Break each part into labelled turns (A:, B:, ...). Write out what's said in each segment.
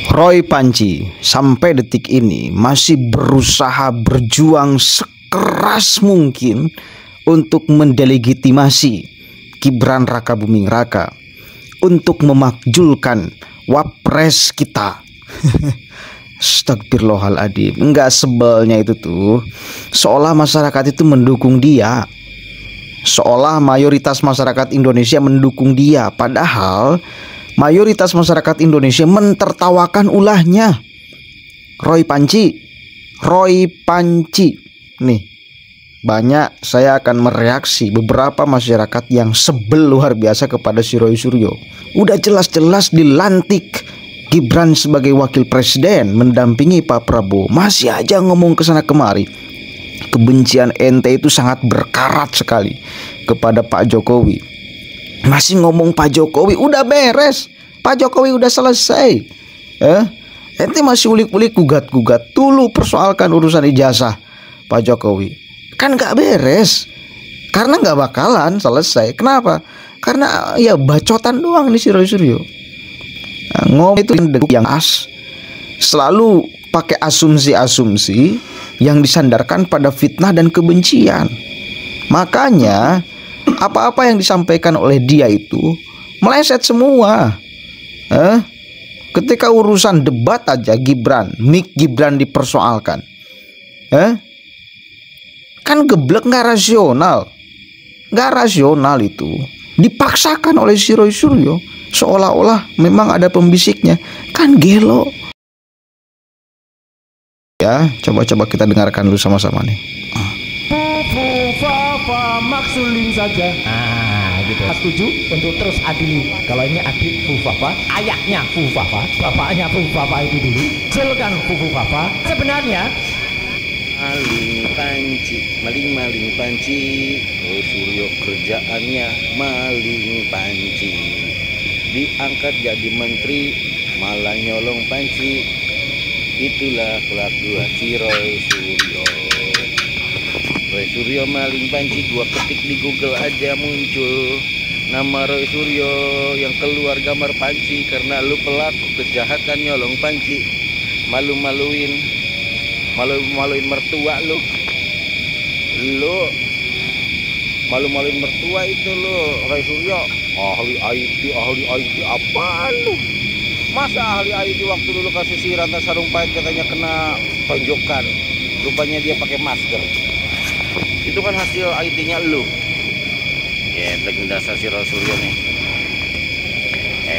A: Roy Panci sampai detik ini masih berusaha berjuang sekeras mungkin untuk mendelegitimasi Gibran Rakabuming Raka untuk memakjulkan wapres kita. Astagfirullahaladzim. Enggak sebelnya itu tuh seolah masyarakat itu mendukung dia, seolah mayoritas masyarakat Indonesia mendukung dia, padahal mayoritas masyarakat Indonesia mentertawakan ulahnya. Roy Panci nih, banyak saya akan mereaksi beberapa masyarakat yang sebel luar biasa kepada si Roy Suryo. Udah jelas-jelas dilantik Gibran sebagai wakil presiden mendampingi Pak Prabowo, masih aja ngomong kesana kemari. Kebencian ente itu sangat berkarat sekali kepada Pak Jokowi. Masih ngomong Pak Jokowi udah beres, Pak Jokowi udah selesai. Ente masih ulik-ulik, gugat-gugat dulu, persoalkan urusan ijazah Pak Jokowi. Kan gak beres, karena gak bakalan selesai. Kenapa? Karena ya bacotan doang nih si Roy Suryo. Ngomong itu yang selalu pakai asumsi-asumsi yang disandarkan pada fitnah dan kebencian. Makanya apa-apa yang disampaikan oleh dia itu meleset semua. Ketika urusan debat aja Mic Gibran dipersoalkan, kan geblek, nggak rasional itu dipaksakan oleh si Roy Suryo, seolah-olah memang ada pembisiknya, kan gelo. Ya, coba kita dengarkan dulu sama-sama nih.
B: Fufafa maksulin saja. Gitu. Setuju untuk terus adili. Kalau ini adik Fufafa, ayahnya Fufafa, bapaknya Fufafa itu dulu. Silakan Fufafa. Sebenarnya
C: maling panci. Roy Suryo kerjaannya maling panci. Diangkat jadi menteri malah nyolong panci. Itulah kelakuan si Roy Suryo. Roy Suryo maling panci, 2 ketik di Google aja muncul nama Roy Suryo yang keluar gambar panci. Karena lu pelaku kejahatan nyolong panci, maluin mertua lu malu-maluin mertua itu lu, Roy Suryo. Ahli IT apa lu? Masa ahli IT waktu dulu kasih si Ratna Sarumpait katanya kena tonjokan, rupanya dia pakai masker. Itu kan hasil IT-nya lu. Geblek dasar si Roy Suryo nih.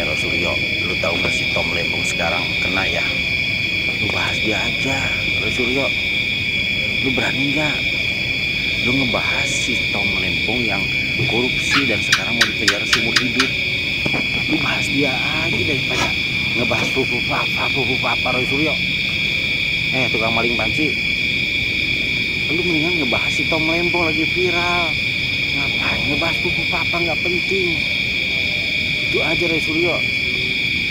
C: Roy Suryo, lu tahu gak si Tom Lembong sekarang kena ya? Lu bahas dia aja, Roy Suryo. Lu berani gak? Lu ngebahas si Tom Lembong yang korupsi dan sekarang mau dipenjara seumur hidup. Lu bahas dia aja daripada ngebahas Fufafa Roy Suryo. Tukang maling panci. Lu mendingan ngebahas si Tom Lembong lagi viral. Ngapain ngebahas Fufafa, nggak penting. Itu aja Roy Suryo.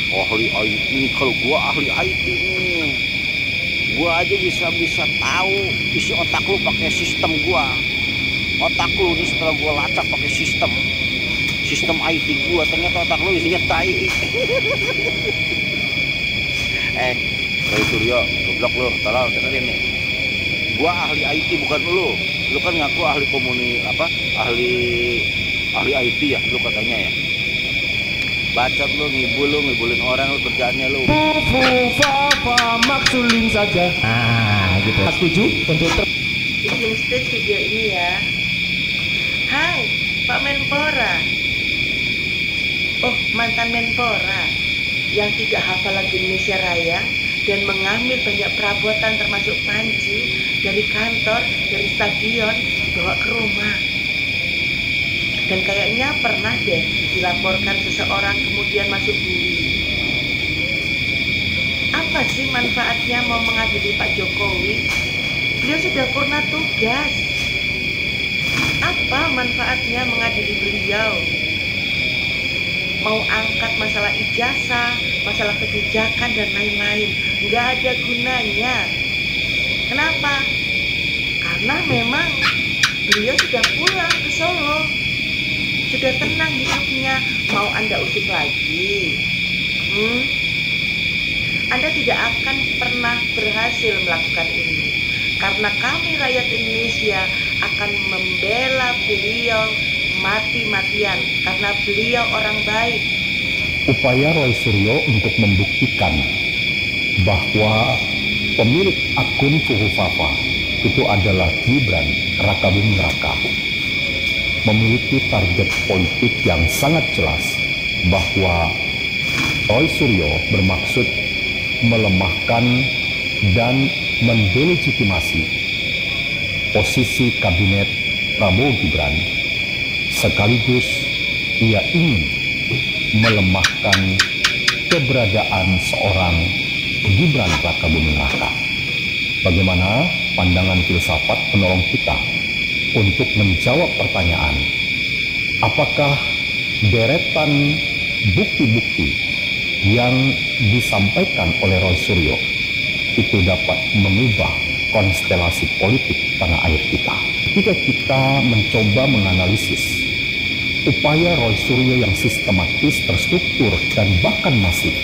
C: Ahli IT nih, kalau gua ahli IT nih, gua aja bisa tahu isi otak lu pakai sistem gua. Otak lu nih setelah gua lacak pakai sistem IT gua, ternyata otak lu isinya tai. Roy Suryo, goblok lu, tolong dengerin nih. Gua ahli IT bukan lu. Lu kan ngaku ahli ahli IT ya, lu katanya ya. Bacot lu, ngibulin orang lu, kerjaannya lu.
B: Fufafa maksulin saja. Gitu. Setuju untuk
D: bikin state video ini ya. Hai Pak Menpora. Oh, mantan Menpora yang tidak hafal lagi Indonesia Raya dan mengambil banyak perabotan termasuk panci dari kantor, dari stadion, bawa ke rumah. Dan kayaknya pernah deh dilaporkan seseorang kemudian masuk bui. Apa sih manfaatnya mau mengadili Pak Jokowi? Beliau sudah purna tugas. Apa manfaatnya mengadili beliau? Mau angkat masalah ijazah, masalah kebijakan dan lain-lain, nggak ada gunanya. Kenapa? Karena memang beliau sudah pulang ke Solo, sudah tenang hidupnya. Mau Anda usik lagi? Anda tidak akan pernah berhasil melakukan ini. Karena kami rakyat Indonesia akan membela beliau mati-matian karena beliau orang baik.
E: Upaya Roy Suryo untuk membuktikan bahwa pemilik akun Fuhufafa itu adalah Gibran Rakabuming Raka memiliki target politik yang sangat jelas bahwa Roy Suryo bermaksud melemahkan dan mendelegitimasi posisi kabinet Prabowo Gibran, sekaligus ia ingin melemahkan keberadaan seorang Gibran Rakabuming Raka. Bagaimana pandangan filsafat penolong kita untuk menjawab pertanyaan, apakah deretan bukti-bukti yang disampaikan oleh Roy Suryo itu dapat mengubah konstelasi politik tanah air kita? Jika kita mencoba menganalisis upaya Roy Suryo yang sistematis, terstruktur, dan bahkan masif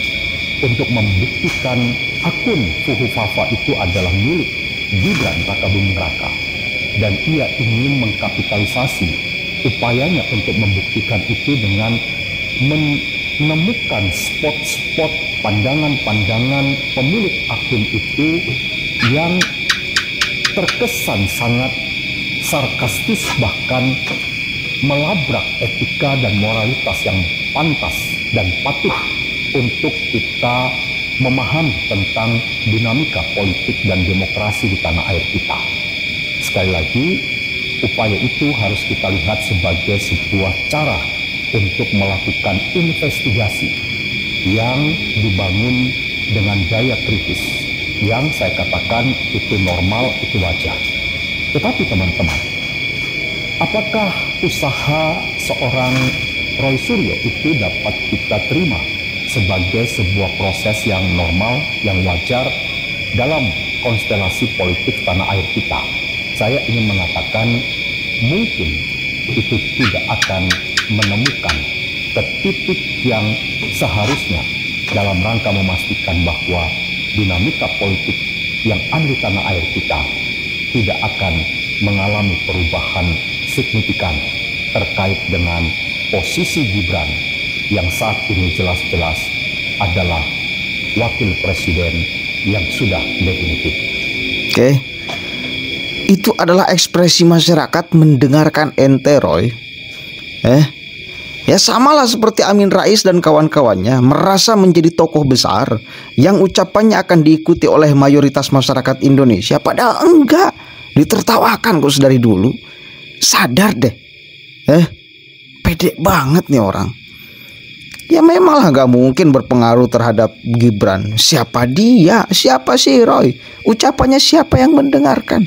E: untuk membuktikan akun Fuhufafa itu adalah milik Gibran Rakabuming Raka, dan ia ingin mengkapitalisasi upayanya untuk membuktikan itu dengan menemukan spot-spot pandangan-pandangan pemilik akun itu yang terkesan sangat sarkastis, bahkan melabrak etika dan moralitas yang pantas dan patut untuk kita memahami tentang dinamika politik dan demokrasi di tanah air kita. Sekali lagi, upaya itu harus kita lihat sebagai sebuah cara untuk melakukan investigasi yang dibangun dengan daya kritis, yang saya katakan itu normal, itu wajar. Tetapi teman-teman, apakah usaha seorang Roy Suryo itu dapat kita terima sebagai sebuah proses yang normal, yang wajar dalam konstelasi politik tanah air kita? Saya ingin mengatakan mungkin itu tidak akan menemukan ke titik yang seharusnya dalam rangka memastikan bahwa dinamika politik yang ada di tanah air kita tidak akan mengalami perubahan signifikan terkait dengan posisi Gibran yang saat ini jelas-jelas adalah wakil presiden yang sudah definitif.
A: Oke. Itu adalah ekspresi masyarakat mendengarkan ente, Roy. Ya samalah seperti Amin Rais dan kawan-kawannya merasa menjadi tokoh besar yang ucapannya akan diikuti oleh mayoritas masyarakat Indonesia, padahal enggak. Ditertawakan kok dari dulu. Sadar deh. Pede banget nih orang. Ya memang lah gak mungkin berpengaruh terhadap Gibran. Siapa dia? Siapa sih Roy? Ucapannya siapa yang mendengarkan?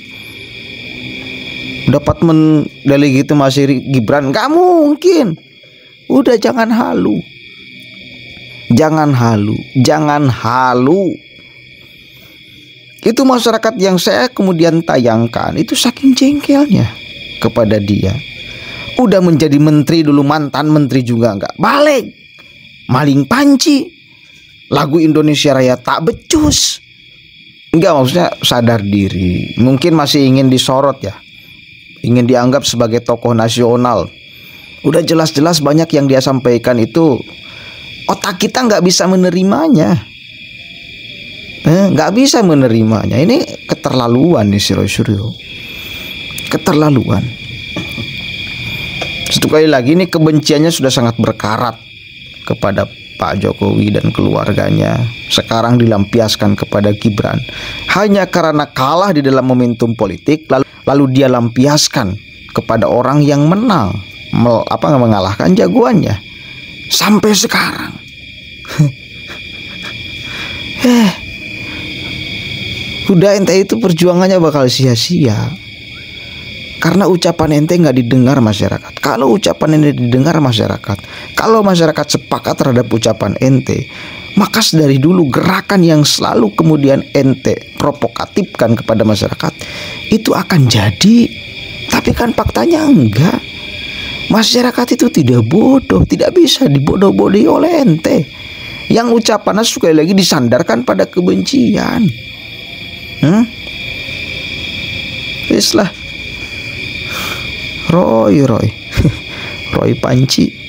A: Dapat mendelegitimasi Gibran? Gak mungkin. Udah jangan halu. Jangan halu. Jangan halu. Itu masyarakat yang saya kemudian tayangkan itu saking jengkelnya kepada dia. Udah menjadi menteri dulu, mantan menteri juga nggak balik. Maling panci. Lagu Indonesia Raya tak becus. Enggak, maksudnya sadar diri. Mungkin masih ingin disorot ya. Ingin dianggap sebagai tokoh nasional. Udah jelas-jelas banyak yang dia sampaikan itu otak kita nggak bisa menerimanya. Nggak bisa menerimanya. Ini keterlaluan nih si Roy Suryo. Keterlaluan. Sekali lagi ini kebenciannya sudah sangat berkarat kepada Pak Jokowi dan keluarganya. Sekarang dilampiaskan kepada Gibran hanya karena kalah di dalam momentum politik, lalu dia lampiaskan kepada orang yang menang, mengalahkan jagoannya sampai sekarang. Udah ente itu perjuangannya bakal sia-sia karena ucapan ente nggak didengar masyarakat. Kalau ucapan ente didengar masyarakat, kalau masyarakat sepakat terhadap ucapan ente, maka dari dulu gerakan yang selalu kemudian ente provokatifkan kepada masyarakat itu akan jadi. Tapi kan faktanya enggak. Masyarakat itu tidak bodoh, tidak bisa dibodoh-bodohi oleh ente. yang ucapannya sekali lagi disandarkan pada kebencian. Wis lah, Roy Roy Panci.